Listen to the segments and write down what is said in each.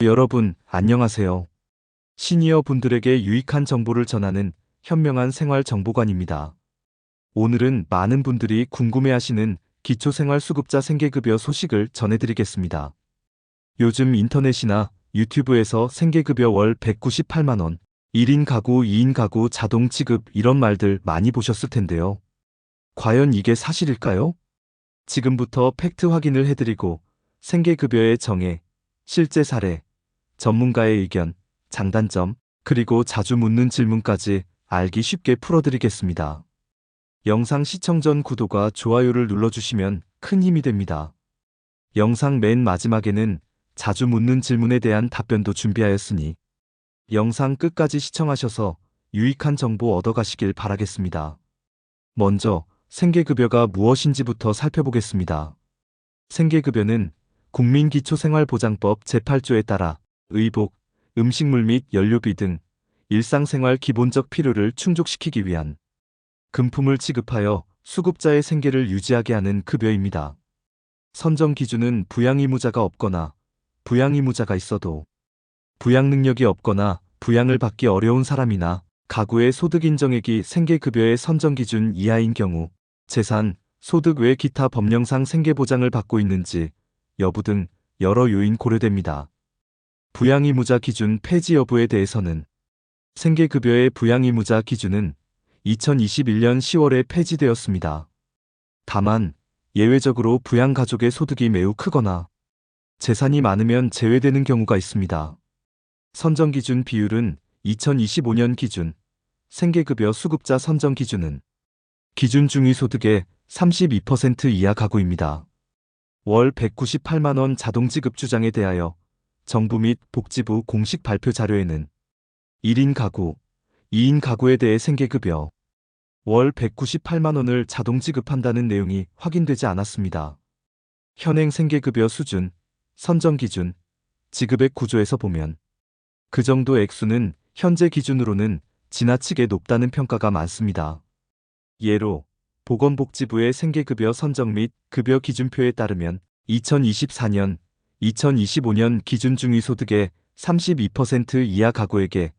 여러분, 안녕하세요. 시니어 분들에게 유익한 정보를 전하는 현명한 생활정보관입니다. 오늘은 많은 분들이 궁금해하시는 기초생활수급자 생계급여 소식을 전해드리겠습니다. 요즘 인터넷이나 유튜브에서 생계급여 월 198만원, 1인 가구, 2인 가구 자동 지급 이런 말들 많이 보셨을 텐데요. 과연 이게 사실일까요? 지금부터 팩트 확인을 해드리고 생계급여의 정의, 실제 사례, 전문가의 의견, 장단점, 그리고 자주 묻는 질문까지 알기 쉽게 풀어드리겠습니다. 영상 시청 전 구독과 좋아요를 눌러주시면 큰 힘이 됩니다. 영상 맨 마지막에는 자주 묻는 질문에 대한 답변도 준비하였으니 영상 끝까지 시청하셔서 유익한 정보 얻어가시길 바라겠습니다. 먼저 생계급여가 무엇인지부터 살펴보겠습니다. 생계급여는 국민기초생활보장법 제8조에 따라 의복, 음식물 및 연료비 등 일상생활 기본적 필요를 충족시키기 위한 금품을 지급하여 수급자의 생계를 유지하게 하는 급여입니다. 선정 기준은 부양의무자가 없거나 부양의무자가 있어도 부양 능력이 없거나 부양을 받기 어려운 사람이나 가구의 소득 인정액이 생계급여의 선정 기준 이하인 경우 재산, 소득 외 기타 법령상 생계보장을 받고 있는지 여부 등 여러 요인 고려됩니다. 부양의무자 기준 폐지 여부에 대해서는 생계급여의 부양의무자 기준은 2021년 10월에 폐지되었습니다. 다만 예외적으로 부양가족의 소득이 매우 크거나 재산이 많으면 제외되는 경우가 있습니다. 선정기준 비율은 2025년 기준 생계급여 수급자 선정 기준은 기준 중위소득의 32% 이하 가구입니다. 월 198만원 자동지급 주장에 대하여 정부 및 복지부 공식 발표 자료에는 1인 가구, 2인 가구에 대해 생계급여 월 198만원을 자동지급한다는 내용이 확인되지 않았습니다. 현행 생계급여 수준, 선정기준, 지급액 구조에서 보면 그 정도 액수는 현재 기준으로는 지나치게 높다는 평가가 많습니다. 예로 보건복지부의 생계급여 선정 및 급여 기준표에 따르면 2024년, 2025년 기준 중위소득의 32% 이하 가구에게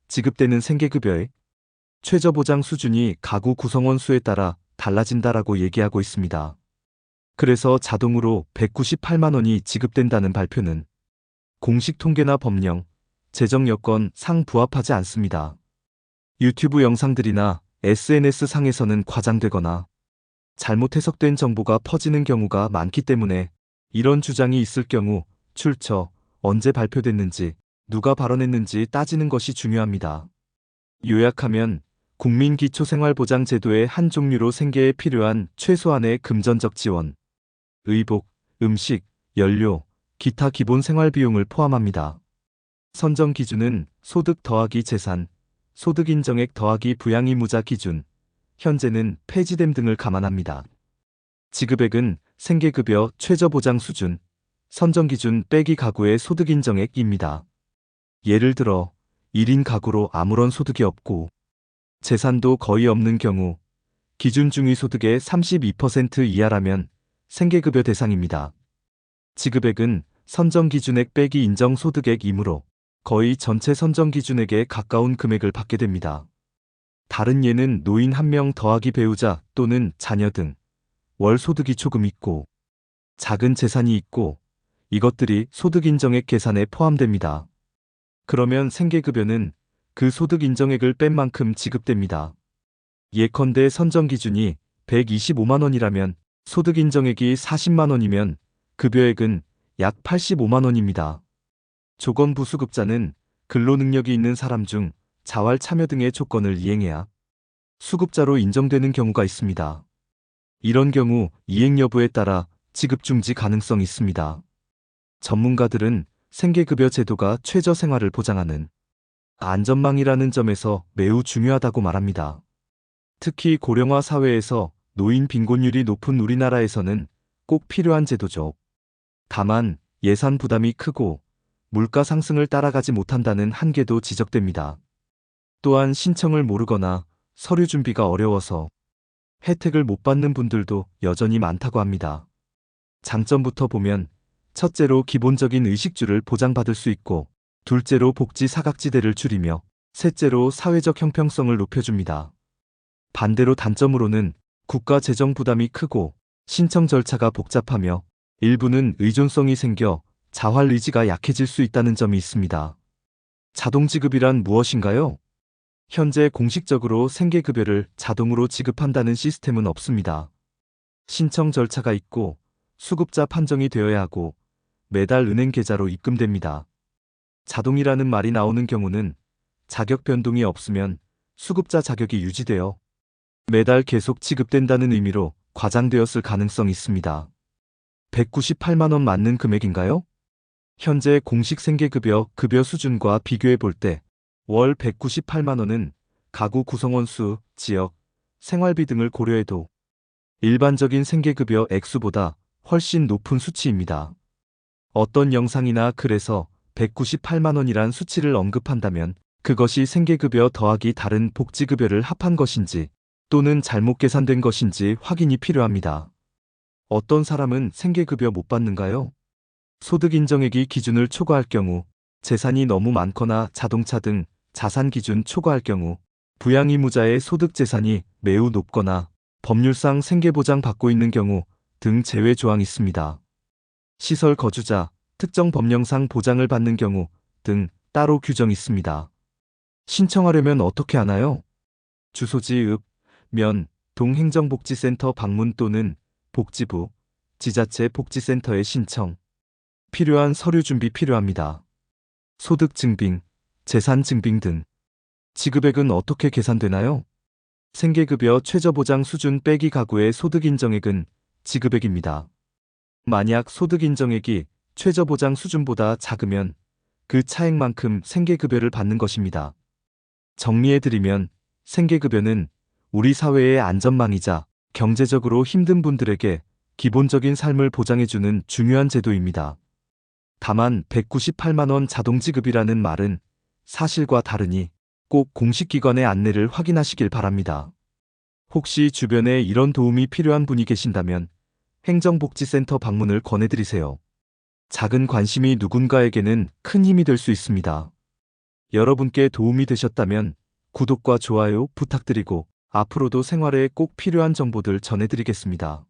지급되는 생계급여의 최저보장 수준이 가구 구성원 수에 따라 달라진다라고 얘기하고 있습니다. 그래서 자동으로 198만원이 지급된다는 발표는 공식 통계나 법령, 재정 여건 상 부합하지 않습니다. 유튜브 영상들이나 SNS 상에서는 과장되거나 잘못 해석된 정보가 퍼지는 경우가 많기 때문에 이런 주장이 있을 경우 출처, 언제 발표됐는지, 누가 발언했는지 따지는 것이 중요합니다. 요약하면 국민기초생활보장제도의 한 종류로 생계에 필요한 최소한의 금전적 지원, 의복, 음식, 연료, 기타 기본 생활비용을 포함합니다. 선정 기준은 소득 더하기 재산, 소득 인정액 더하기 부양의무자 기준, 현재는 폐지됨 등을 감안합니다. 지급액은 생계급여 최저보장 수준, 선정기준 빼기 가구의 소득 인정액입니다. 예를 들어 1인 가구로 아무런 소득이 없고 재산도 거의 없는 경우 기준 중위소득의 32% 이하라면 생계급여 대상입니다. 지급액은 선정기준액 빼기 인정소득액이므로 거의 전체 선정기준액에 가까운 금액을 받게 됩니다. 다른 예는 노인 1명 더하기 배우자 또는 자녀 등 월 소득이 조금 있고 작은 재산이 있고 이것들이 소득 인정액 계산에 포함됩니다. 그러면 생계급여는 그 소득 인정액을 뺀 만큼 지급됩니다. 예컨대 선정 기준이 125만원이라면 소득 인정액이 40만원이면 급여액은 약 85만원입니다. 조건부수급자는 근로능력이 있는 사람 중 자활 참여 등의 조건을 이행해야 수급자로 인정되는 경우가 있습니다. 이런 경우 이행 여부에 따라 지급 중지 가능성이 있습니다. 전문가들은 생계급여 제도가 최저생활을 보장하는 안전망이라는 점에서 매우 중요하다고 말합니다. 특히 고령화 사회에서 노인 빈곤율이 높은 우리나라에서는 꼭 필요한 제도죠. 다만 예산 부담이 크고 물가 상승을 따라가지 못한다는 한계도 지적됩니다. 또한 신청을 모르거나 서류 준비가 어려워서 혜택을 못 받는 분들도 여전히 많다고 합니다. 장점부터 보면 첫째로 기본적인 의식주를 보장받을 수 있고, 둘째로 복지 사각지대를 줄이며, 셋째로 사회적 형평성을 높여줍니다. 반대로 단점으로는 국가 재정 부담이 크고 신청 절차가 복잡하며 일부는 의존성이 생겨 자활 의지가 약해질 수 있다는 점이 있습니다. 자동지급이란 무엇인가요? 현재 공식적으로 생계급여를 자동으로 지급한다는 시스템은 없습니다. 신청 절차가 있고 수급자 판정이 되어야 하고 매달 은행 계좌로 입금됩니다. 자동이라는 말이 나오는 경우는 자격 변동이 없으면 수급자 자격이 유지되어 매달 계속 지급된다는 의미로 과장되었을 가능성이 있습니다. 198만 원 맞는 금액인가요? 현재 공식 생계급여 급여 수준과 비교해 볼 때 월 198만 원은 가구 구성원 수, 지역, 생활비 등을 고려해도 일반적인 생계급여 액수보다 훨씬 높은 수치입니다. 어떤 영상이나 글에서 198만 원이란 수치를 언급한다면 그것이 생계급여 더하기 다른 복지급여를 합한 것인지 또는 잘못 계산된 것인지 확인이 필요합니다. 어떤 사람은 생계급여 못 받는가요? 소득 인정액이 기준을 초과할 경우, 재산이 너무 많거나 자동차 등 자산 기준 초과할 경우, 부양 의무자의 소득 재산이 매우 높거나 법률상 생계보장 받고 있는 경우 등 제외 조항이 있습니다. 시설 거주자, 특정 법령상 보장을 받는 경우 등 따로 규정이 있습니다. 신청하려면 어떻게 하나요? 주소지 읍, 면, 동행정복지센터 방문 또는 복지부, 지자체 복지센터에 신청. 필요한 서류 준비 필요합니다. 소득 증빙, 재산 증빙 등. 지급액은 어떻게 계산되나요? 생계급여 최저보장 수준 빼기 가구의 소득 인정액은 지급액입니다. 만약 소득 인정액이 최저보장 수준보다 작으면 그 차액만큼 생계급여를 받는 것입니다. 정리해드리면 생계급여는 우리 사회의 안전망이자 경제적으로 힘든 분들에게 기본적인 삶을 보장해주는 중요한 제도입니다. 다만 198만 원 자동지급이라는 말은 사실과 다르니 꼭 공식기관의 안내를 확인하시길 바랍니다. 혹시 주변에 이런 도움이 필요한 분이 계신다면 행정복지센터 방문을 권해드리세요. 작은 관심이 누군가에게는 큰 힘이 될 수 있습니다. 여러분께 도움이 되셨다면 구독과 좋아요 부탁드리고 앞으로도 생활에 꼭 필요한 정보들 전해드리겠습니다.